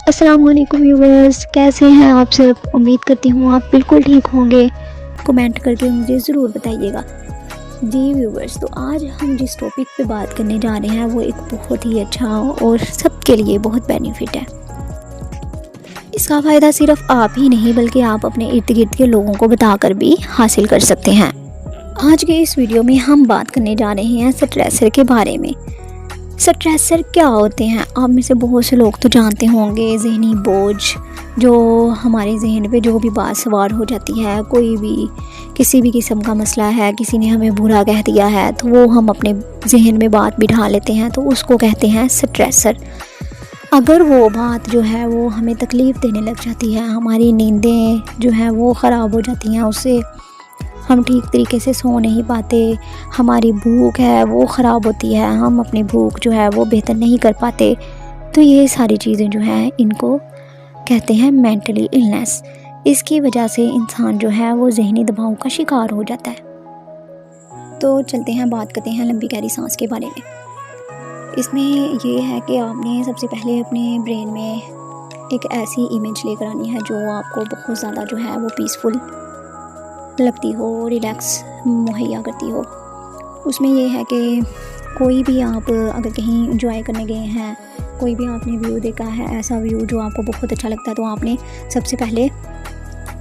अस्सलाम वालेकुम व्यूवर्स, कैसे हैं आप सब। उम्मीद करती हूँ आप बिल्कुल ठीक होंगे। कमेंट करके मुझे ज़रूर बताइएगा। जी व्यूवर्स, तो आज हम जिस टॉपिक पे बात करने जा रहे हैं वो एक बहुत ही अच्छा और सबके लिए बहुत बेनिफिट है। इसका फ़ायदा सिर्फ आप ही नहीं बल्कि आप अपने इर्द गिर्द के लोगों को बताकर भी हासिल कर सकते हैं। आज के इस वीडियो में हम बात करने जा रहे हैं स्ट्रेसर के बारे में। स्ट्रेसर क्या होते हैं? आप में से बहुत से लोग तो जानते होंगे, ज़हनी बोझ जो हमारे जहन पे जो भी बात सवार हो जाती है, कोई भी किसी भी किस्म का मसला है, किसी ने हमें बुरा कह दिया है तो वो हम अपने जहन में बात बिठा लेते हैं, तो उसको कहते हैं स्ट्रेसर। अगर वो बात जो है वो हमें तकलीफ़ देने लग जाती है, हमारी नींदें जो हैं वो ख़राब हो जाती हैं, उससे हम ठीक तरीके से सो नहीं पाते, हमारी भूख है वो ख़राब होती है, हम अपनी भूख जो है वो बेहतर नहीं कर पाते, तो ये सारी चीज़ें जो हैं इनको कहते हैं मेंटली इलनेस। इसकी वजह से इंसान जो है वो ज़हनी दबाव का शिकार हो जाता है। तो चलते हैं, बात करते हैं लंबी गहरी सांस के बारे में। इसमें ये है कि आपने सबसे पहले अपने ब्रेन में एक ऐसी इमेज लेकर आनी है जो आपको बहुत ज़्यादा जो है वो पीसफुल लगती हो, रिलैक्स मुहैया करती हो। उसमें ये है कि कोई भी आप अगर कहीं इंजॉय करने गए हैं, कोई भी आपने व्यू देखा है, ऐसा व्यू जो आपको बहुत अच्छा लगता है, तो आपने सबसे पहले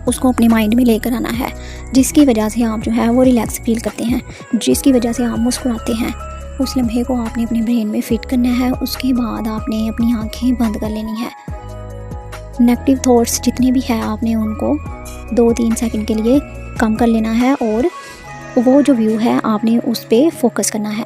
उसको अपने माइंड में लेकर आना है, जिसकी वजह से आप जो है वो रिलैक्स फील करते हैं, जिसकी वजह से आप मुस्कुराते हैं। उस लम्हे को आपने अपने ब्रेन में फ़िट करना है। उसके बाद आपने अपनी आँखें बंद कर लेनी है। नेगेटिव थॉट्स जितने भी हैं आपने उनको 2-3 सेकंड के लिए कम कर लेना है और वो जो व्यू है आपने उस पर फोकस करना है।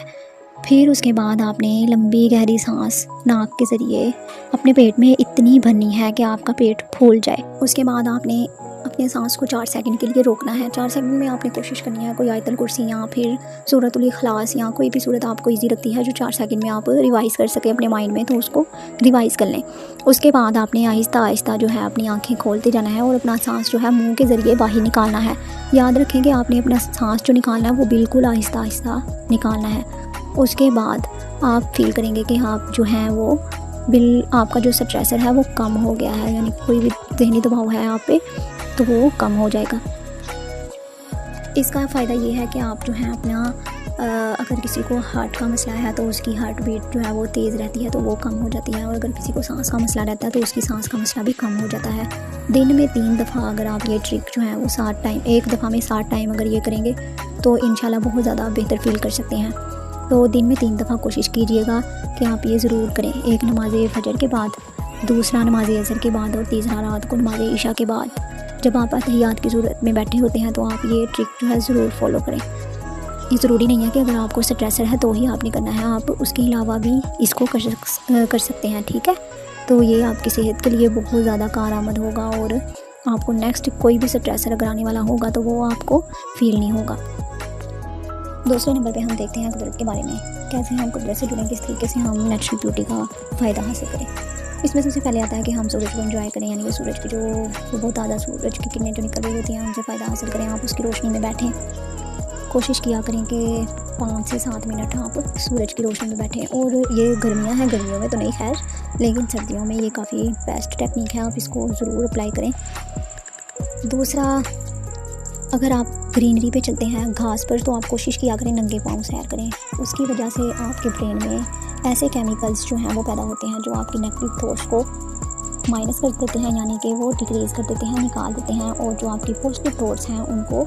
फिर उसके बाद आपने लंबी गहरी सांस नाक के ज़रिए अपने पेट में इतनी भरनी है कि आपका पेट फूल जाए। उसके बाद आपने अपने सांस को 4 सेकंड के लिए रोकना है। 4 सेकंड में आपने कोशिश करनी है कोई आयतल कुर्सी या फिर सूरतुल इखलास या कोई भी सूरत आपको ईजी लगती है जो 4 सेकंड में आप रिवाइज़ कर सकें अपने माइंड में, तो उसको रिवाइज़ कर लें। उसके बाद आपने आहिस्ता आहिस्ता जो है अपनी आँखें खोलते जाना है और अपना सांस जो है मुँह के ज़रिए बाहर निकालना है। याद रखें कि आपने अपना सांस जो निकालना है वो बिल्कुल आहिस्ता आहिस्ता निकालना है। उसके बाद आप फील करेंगे कि आप जो हैं वो आपका जो स्ट्रेसर है वो कम हो गया है, यानी कोई भी ज़हनी दबाव है आप पे तो वो कम हो जाएगा। इसका फ़ायदा ये है कि आप जो है अपना अगर किसी को हार्ट का मसला है तो उसकी हार्ट बीट जो है वो तेज़ रहती है तो वो कम हो जाती है, और अगर किसी को सांस का मसला रहता है तो उसकी सांस का मसला भी कम हो जाता है। दिन में 3 दफ़ा अगर आप ये ट्रिक जो है वो 7 टाइम, एक दफ़ा में 7 टाइम अगर ये करेंगे तो इंशाल्लाह बहुत ज़्यादा बेहतर फील कर सकते हैं। तो दिन में 3 दफ़ा कोशिश कीजिएगा कि आप ये ज़रूर करें। एक नमाज फजर के बाद, दूसरा नमाज असर के बाद और तीसरा रात को नमाज इशा के बाद। जब आप अतहियात की सूरत में बैठे होते हैं तो आप ये ट्रिक जो है ज़रूर फॉलो करें। ये ज़रूरी नहीं है कि अगर आपको स्ट्रेसर है तो ही आपने करना है, आप उसके अलावा भी इसको कर सकते हैं, ठीक है। तो ये आपकी सेहत के लिए बहुत ज़्यादा कारआमद होगा और आपको नेक्स्ट कोई भी स्ट्रेसर अगर आने वाला होगा तो वो आपको फील नहीं होगा। दूसरे नंबर पे हम देखते हैं कुदरत के बारे में, कैसे हम कुदरत से जुड़ें, किस तरीके से हम नेचुरल ब्यूटी का फ़ायदा हासिल करें। इसमें सबसे पहले आता है कि हम सूरज को एंजॉय करें, यानी कि सूरज की जो बहुत ताज़ा सूरज की किरणें जो निकल रही होती हैं उनसे फ़ायदा हासिल करें। आप उसकी रोशनी में बैठें, कोशिश किया करें कि 5 से 7 मिनट आप सूरज की रोशनी में बैठें। और ये गर्मियाँ हैं, गर्मियों में तो नहीं खैर, लेकिन सर्दियों में ये काफ़ी बेस्ट टेक्निक है, आप इसको ज़रूर अप्लाई करें। दूसरा, अगर आप ग्रीनरी पे चलते हैं, घास पर, तो आप कोशिश किया करें नंगे पाँव सैर करें। उसकी वजह से आपके ब्रेन में ऐसे केमिकल्स जो हैं वो पैदा होते हैं जो आपकी नेगेटिव थॉट्स को माइनस कर देते हैं, यानी कि वो डिक्रीज़ कर देते हैं, निकाल देते हैं, और जो आपकी पॉजिटिव थॉट्स हैं उनको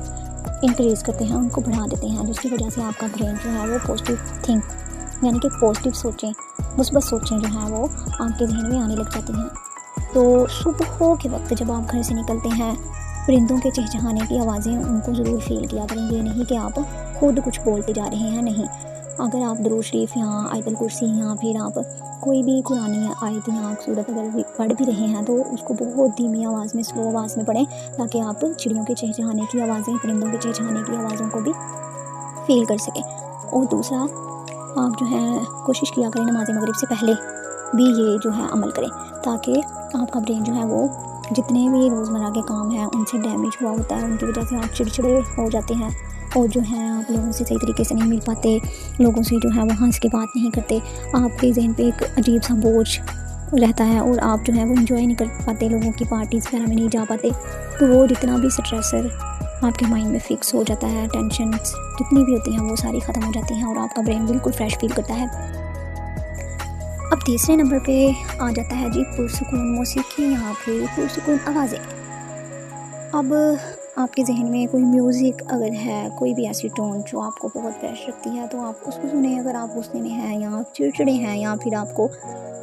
इंक्रीज़ करते हैं, उनको बढ़ा देते हैं, जिसकी वजह से आपका ब्रेन जो है वो पॉजिटिव थिंक यानी कि पॉजिटिव सोचें, मुस्बत सोचें जो हैं वो आपके जहन में आने लग जाती हैं। तो सुबह के वक्त जब आप घर से निकलते हैं, परिंदों के चहचहाने की आवाज़ें उनको ज़रूर फील किया करें। ये नहीं कि आप खुद कुछ बोलते जा रहे हैं, नहीं। अगर आप दुरूद शरीफ या आयतल कुर्सी या फिर आप कोई भी कुरानी आयत या सूरत अगर पढ़ भी रहे हैं तो उसको बहुत धीमी आवाज़ में, स्लो आवाज़ में पढ़ें, ताकि आप चिड़ियों के चहचहाने की आवाज़ें, परिंदों के चहचहाने की आवाज़ों को भी फील कर सकें। और दूसरा, आप जो है कोशिश किया करें नमाज मगरिब से पहले भी ये जो है अमल करें, ताकि आपका ब्रेन जो है वो जितने भी रोज़मर्रा के काम हैं उनसे डैमेज हुआ होता है, उनकी वजह से आप चिड़चिड़े हो जाते हैं और जो है आप लोगों से सही तरीके से नहीं मिल पाते, लोगों से जो है वो हंस के बात नहीं करते, आपके जहन पे एक अजीब सा बोझ रहता है और आप जो है वो इन्जॉय नहीं कर पाते, लोगों की पार्टीज़ वगैरह में नहीं जा पाते, तो वो जितना भी स्ट्रेसर आपके माइंड में फ़िक्स हो जाता है, टेंशन जितनी भी होती हैं वो सारी ख़त्म हो जाती हैं और आपका ब्रेन बिल्कुल फ्रेश फील करता है। अब तीसरे नंबर पे आ जाता है जी पुरसुकून मौसीकी या फिर पुरसुकून आवाज़ें। अब आपके जहन में कोई म्यूज़िक अगर है, कोई भी ऐसी टोन जो आपको बहुत फ्रेश रखती है, तो आप उसको सुने। अगर आप गुस्से में हैं या आप चिड़चिड़े हैं या फिर आपको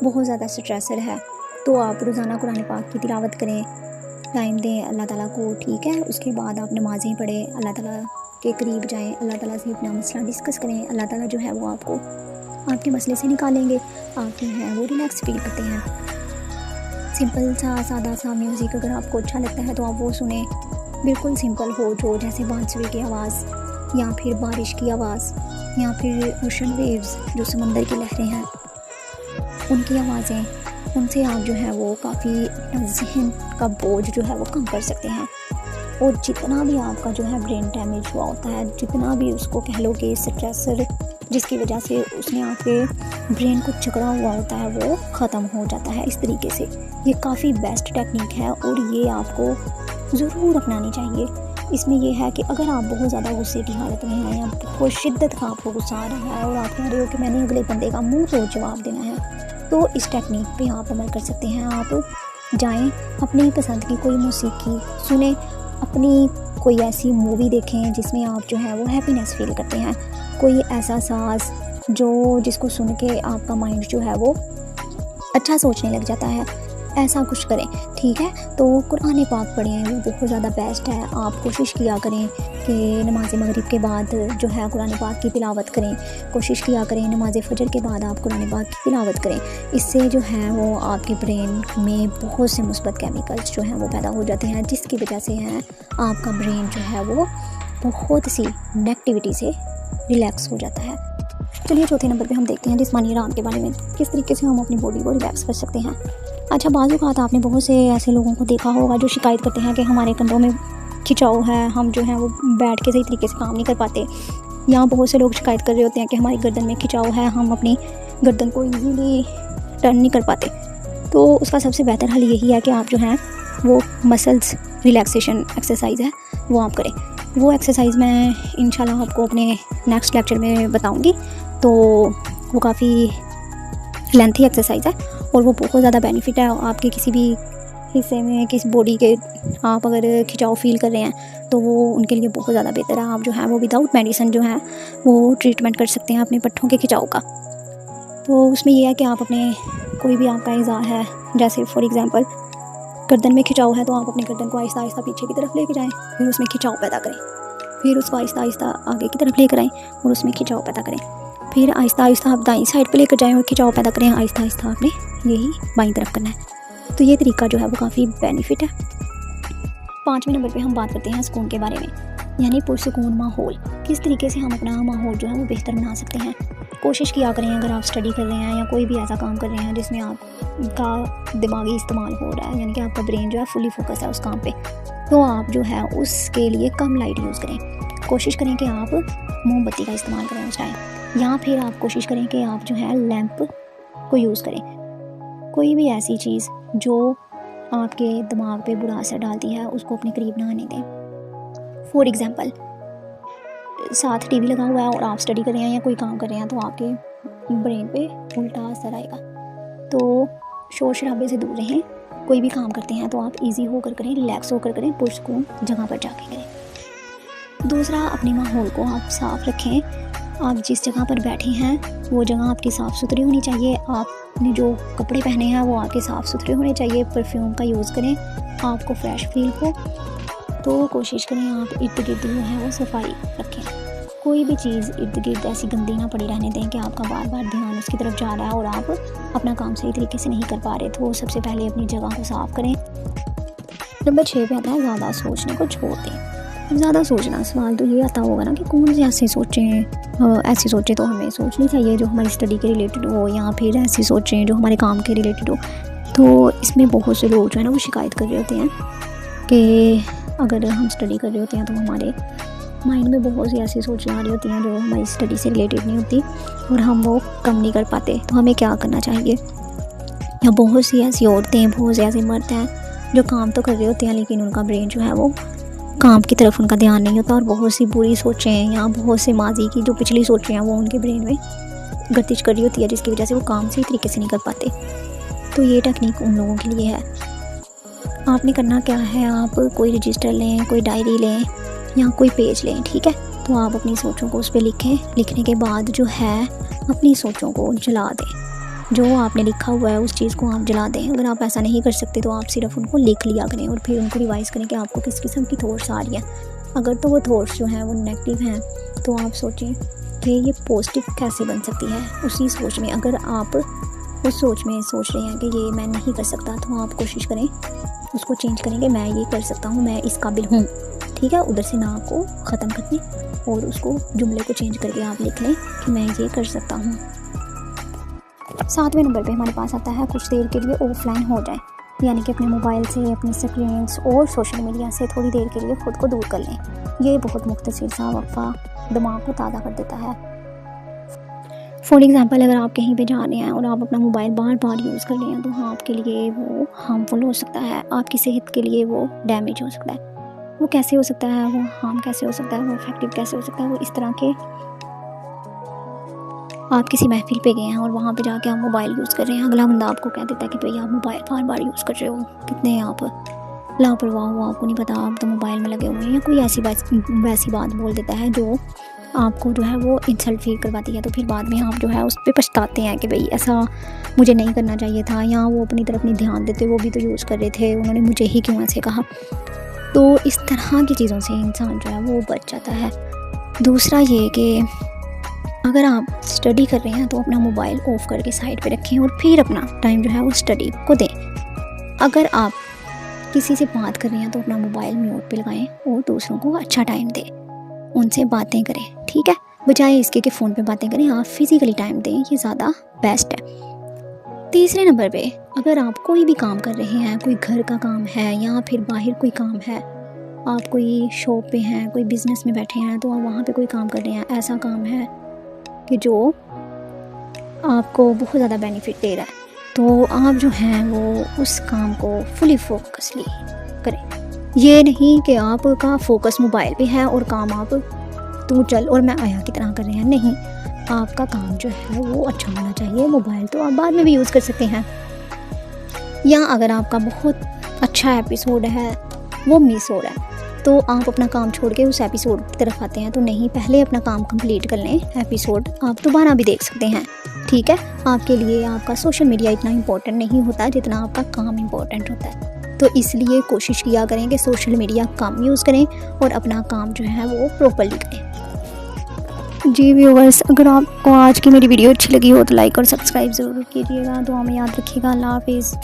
बहुत ज़्यादा स्ट्रेसर है, तो आप रोज़ाना कुरान पाक की तिलावत करें, टाइम दें अल्लाह ताला को, ठीक है। उसके बाद आप नमाज़ें पढ़ें, अल्लाह ताला के करीब जाएं, अल्लाह ताला से अपना मसला डिस्कस करें। अल्लाह ताला जो है वो आपको आपके मसले से निकालेंगे, आप जो है वो रिलैक्स फील करते हैं। सिंपल सा सादा सा म्यूज़िक अगर आपको अच्छा लगता है तो आप वो सुने, बिल्कुल सिंपल हो, जो जैसे बांसुरी की आवाज़ या फिर बारिश की आवाज़ या फिर ओशन वेव्स, जो समंदर की लहरें हैं उनकी आवाज़ें, उनसे आप जो है वो काफ़ी अपना जहन का बोझ जो है वो कम कर सकते हैं। और जितना भी आपका जो है ब्रेन डैमेज हुआ होता है, जितना भी उसको कह लो कि स्ट्रेसर जिसकी वजह से उसने आपके ब्रेन को जकड़ा हुआ होता है, वो ख़त्म हो जाता है इस तरीके से। ये काफ़ी बेस्ट टेक्निक है और ये आपको ज़रूर अपनानी चाहिए। इसमें यह है कि अगर आप बहुत ज़्यादा गुस्से की हालत में हैं या बहुत शिद्दत का आपको गुस्सा आ रहा है और आप कह रहे हो कि मैंने अगले बंदे का मुंह तोड़ जवाब देना है, तो इस टेक्निक पे आप अमल कर सकते हैं। आप जाएं, अपनी पसंद की कोई मौसीकी सुने, अपनी कोई ऐसी मूवी देखें जिसमें आप जो है वो हैप्पीनेस फील करते हैं, कोई ऐसा साज जो जिसको सुन के आपका माइंड जो है वो अच्छा सोचने लग जाता है, ऐसा कुछ करें, ठीक है। तो कुरान पाक पढ़ें, वो बहुत ज़्यादा बेस्ट है। आप कोशिश किया करें कि नमाज मगरिब के बाद जो है कुरान पाक की तिलावत करें, कोशिश किया करें नमाज फजर के बाद आप कुरान पाक की तिलावत करें। इससे जो है वो आपके ब्रेन में बहुत से मुस्बत केमिकल्स जो हैं वो पैदा हो जाते हैं, जिसकी वजह से है आपका ब्रेन जो है वो बहुत सी नेगेटिविटी से रिलैक्स हो जाता है। चलिए चौथे नंबर पे हम देखते हैं जिस्मानी आराम के बारे में, किस तरीके से हम अपनी बॉडी को रिलैक्स कर सकते हैं। अच्छा, बाज़ औक़ात आपने बहुत से ऐसे लोगों को देखा होगा जो शिकायत करते हैं कि हमारे कंधों में खिंचाव है, हम जो है वो बैठ के सही तरीके से काम नहीं कर पाते, या बहुत से लोग शिकायत कर रहे होते हैं कि हमारी गर्दन में खिंचाव है, हम अपनी गर्दन को ईज़िली टर्न नहीं कर पाते। तो उसका सबसे बेहतर हल यही है कि आप जो है वो मसल्स रिलैक्सेशन एक्सरसाइज है वो आप करें। वो एक्सरसाइज मैं इंशाल्लाह आपको अपने नेक्स्ट लेक्चर में बताऊंगी। तो वो काफ़ी लेंथी एक्सरसाइज है और वो बहुत ज़्यादा बेनिफिट है। आपके किसी भी हिस्से में, किसी बॉडी के आप अगर खिंचाव फील कर रहे हैं तो वो उनके लिए बहुत ज़्यादा बेहतर है। आप जो है वो विदाउट मेडिसिन जो है वो ट्रीटमेंट कर सकते हैं अपने पट्ठों के खिंचाव का। तो उसमें यह है कि आप अपने कोई भी आपका इज़ा है, जैसे फॉर एग्ज़ाम्पल गर्दन में खिंचाव है, तो आप अपने गर्दन को आहिस्ता आहिस्ता पीछे की तरफ लेके जाएं, फिर उसमें खिंचाव पैदा करें, फिर उसको आहिस्ता आहिस्ता आगे की तरफ लेकर आएँ और उसमें खिंचाव पैदा करें, फिर आहिस्ता आहिस्ता आप दाईं साइड पे लेकर जाएं और खिंचाव पैदा करें, आहिस्ता आहिस्ता आपने यही बाईं तरफ करना है। तो ये तरीका जो है वो काफ़ी बेनिफिट है। 5वें नंबर पे हम बात करते हैं सुकून के बारे में, यानी पुरसुकून माहौल। किस तरीके से हम अपना माहौल जो है वो बेहतर बना सकते हैं। कोशिश किया करें, अगर आप स्टडी कर रहे हैं या कोई भी ऐसा काम कर रहे हैं जिसमें आपका दिमागी इस्तेमाल हो रहा है, यानी कि आपका ब्रेन जो है फुली फोकस है उस काम पे, तो आप जो है उसके लिए कम लाइट यूज़ करें। कोशिश करें कि आप मोमबत्ती का इस्तेमाल करें उस टाइम, या फिर आप कोशिश करें कि आप जो है लैंप को यूज़ करें। कोई भी ऐसी चीज़ जो आपके दिमाग पे बुरा असर डालती है उसको अपने करीब ना आने दें। फॉर एग्ज़ाम्पल, साथ टीवी लगा हुआ है और आप स्टडी कर रहे हैं या कोई काम कर रहे हैं, तो आपके ब्रेन पे उल्टा असर आएगा। तो शोर शराबे से दूर रहें। कोई भी काम करते हैं तो आप इजी होकर करें, रिलैक्स होकर करें, पुरसुकून जगह पर जाके करें। दूसरा, अपने माहौल को आप साफ़ रखें। आप जिस जगह पर बैठे हैं वो जगह आपकी साफ़ सुथरी होनी चाहिए। आपने जो कपड़े पहने हैं वो आपके साफ़ सुथरे होने चाहिए। परफ्यूम का यूज़ करें, आपको फ्रेश फील हो। तो कोशिश करें आप इर्द गिर्द जो है वो सफाई रखें। कोई भी चीज़ इर्द गिर्द ऐसी गंदी ना पड़ी रहने दें कि आपका बार बार ध्यान उसकी तरफ जा रहा है और आप अपना काम सही तरीके से नहीं कर पा रहे। तो सबसे पहले अपनी जगह को साफ़ करें। नंबर 6 पे आता है ज़्यादा सोचने को छोड़ दें। ज़्यादा सोचना, सवाल तो ये आता होगा ना कि कौन से ऐसे सोचें, ऐसी सोचें तो हमें सोचनी चाहिए जो हमारी स्टडी के रिलेटेड हो, या फिर ऐसी सोचें जो हमारे काम के रिलेटेड हो। तो इसमें बहुत से लोग जो है ना वो शिकायत कर रहे होते हैं कि अगर हम स्टडी कर रहे होते हैं तो हमारे माइंड में बहुत सी ऐसी सोचें आ रही होती हैं जो हमारी स्टडी से रिलेटेड नहीं होती और हम वो कम नहीं कर पाते। तो हमें क्या करना चाहिए? या बहुत सी ऐसी औरतें, बहुत से ऐसे मर्द हैं जो काम तो कर रहे होते हैं लेकिन उनका ब्रेन जो है वो काम की तरफ उनका ध्यान नहीं होता, और बहुत सी बुरी सोचें या बहुत से माजी की जो पिछली सोचें हैं वो उनके ब्रेन में गर्दिश कर रही होती है, जिसकी वजह से वो काम सही तरीके से नहीं कर पाते। तो ये टेक्निक उन लोगों के लिए है। आपने करना क्या है, आप कोई रजिस्टर लें, कोई डायरी लें या कोई पेज लें, ठीक है। तो आप अपनी सोचों को उस पर लिखें। लिखने के बाद जो है अपनी सोचों को जला दें। जो आपने लिखा हुआ है उस चीज़ को आप जला दें। अगर आप ऐसा नहीं कर सकते तो आप सिर्फ उनको लिख लिया करें और फिर उनको रिवाइज़ करें कि आपको किस किस्म की थॉट्स आ रही हैं। अगर तो वो थॉट्स जो हैं वो नेगेटिव हैं तो आप सोचें कि ये पॉजिटिव कैसे बन सकती है उसी सोच में। अगर आप उस सोच में सोच रहे हैं कि ये मैं नहीं कर सकता, तो आप कोशिश करें उसको चेंज करें कि मैं ये कर सकता हूँ, मैं इस काबिल हूँ, ठीक है। उधर से ना को ख़त्म कर दें और उसको जुमले को चेंज करके आप लिख लें कि मैं ये कर सकता हूँ। 7वें नंबर पे हमारे पास आता है कुछ देर के लिए ऑफलाइन हो जाए, यानी कि अपने मोबाइल से, अपनी स्क्रीन्स और सोशल मीडिया से थोड़ी देर के लिए ख़ुद को दूर कर लें। ये बहुत मुख्तसर सा वक्फा दिमाग को ताज़ा कर देता है। फॉर एग्ज़ाम्पल, अगर आप कहीं पे जा रहे हैं और आप अपना मोबाइल बार बार यूज़ कर रहे हैं तो आपके लिए वो हार्मफुल हो सकता है, आपकी सेहत के लिए वो डैमेज हो सकता है। वो कैसे हो सकता है, वो हार्म कैसे हो सकता है, वो इफेक्टिव कैसे हो सकता है, वो इस तरह के आप किसी महफिल पे गए हैं और वहाँ पे जाके आप मोबाइल यूज़ कर रहे हैं, अगला बंदा आपको कह देता है कि भाई आप मोबाइल बार बार यूज़ कर रहे हो, कितने आप लापरवाह हो, आपको नहीं पता, आप तो मोबाइल में लगे हुए हैं, या कोई ऐसी वैसी बात बोल देता है जो आपको जो है वो इंसल्ट फील करवाती है। तो फिर बाद में आप जो है उस पर पछताते हैं कि भाई ऐसा मुझे नहीं करना चाहिए था, या वो अपनी तरफ नहीं ध्यान देते, वो भी तो यूज़ कर रहे थे, उन्होंने मुझे ही क्यों ऐसे कहा। तो इस तरह की चीज़ों से इंसान जो है वो बच जाता है। दूसरा ये कि अगर आप स्टडी कर रहे हैं तो अपना मोबाइल ऑफ करके साइड पे रखें और फिर अपना टाइम जो है वो स्टडी को दें। अगर आप किसी से बात कर रहे हैं तो अपना मोबाइल म्यूट पे लगाएं और दूसरों को अच्छा टाइम दें, उनसे बातें करें, ठीक है। बजाय इसके कि फ़ोन पे बातें करें, आप फिज़िकली टाइम दें, ये ज़्यादा बेस्ट है। तीसरे नंबर पे, अगर आप कोई भी काम कर रहे हैं, कोई घर का काम है या फिर बाहर कोई काम है, आप कोई शॉप पे हैं, कोई बिज़नेस में बैठे हैं, तो आप वहाँ पे कोई काम कर रहे हैं, ऐसा काम है कि जो आपको बहुत ज़्यादा बेनिफिट दे रहा है, तो आप जो हैं वो उस काम को फुली फोकसली करें। ये नहीं कि आपका फोकस मोबाइल पे है और काम आप तू चल और मैं आया की तरह कर रहे हैं, नहीं। आपका काम जो है वो अच्छा होना चाहिए। मोबाइल तो आप बाद में भी यूज़ कर सकते हैं, या अगर आपका बहुत अच्छा एपिसोड है वो मिस हो रहा है तो आप अपना काम छोड़ के उस एपिसोड की तरफ आते हैं, तो नहीं, पहले अपना काम कंप्लीट कर लें। एपिसोड आप दोबारा भी देख सकते हैं, ठीक है। आपके लिए आपका सोशल मीडिया इतना इम्पोर्टेंट नहीं होता जितना आपका काम इम्पोर्टेंट होता है। तो इसलिए कोशिश किया करें कि सोशल मीडिया कम यूज़ करें और अपना काम जो है वो प्रॉपर्ली करें। जी व्यूअर्स, अगर आपको आज की मेरी वीडियो अच्छी लगी हो तो लाइक और सब्सक्राइब ज़रूर कीजिएगा। दुआ में याद रखिएगा। अल्लाह हाफिज़।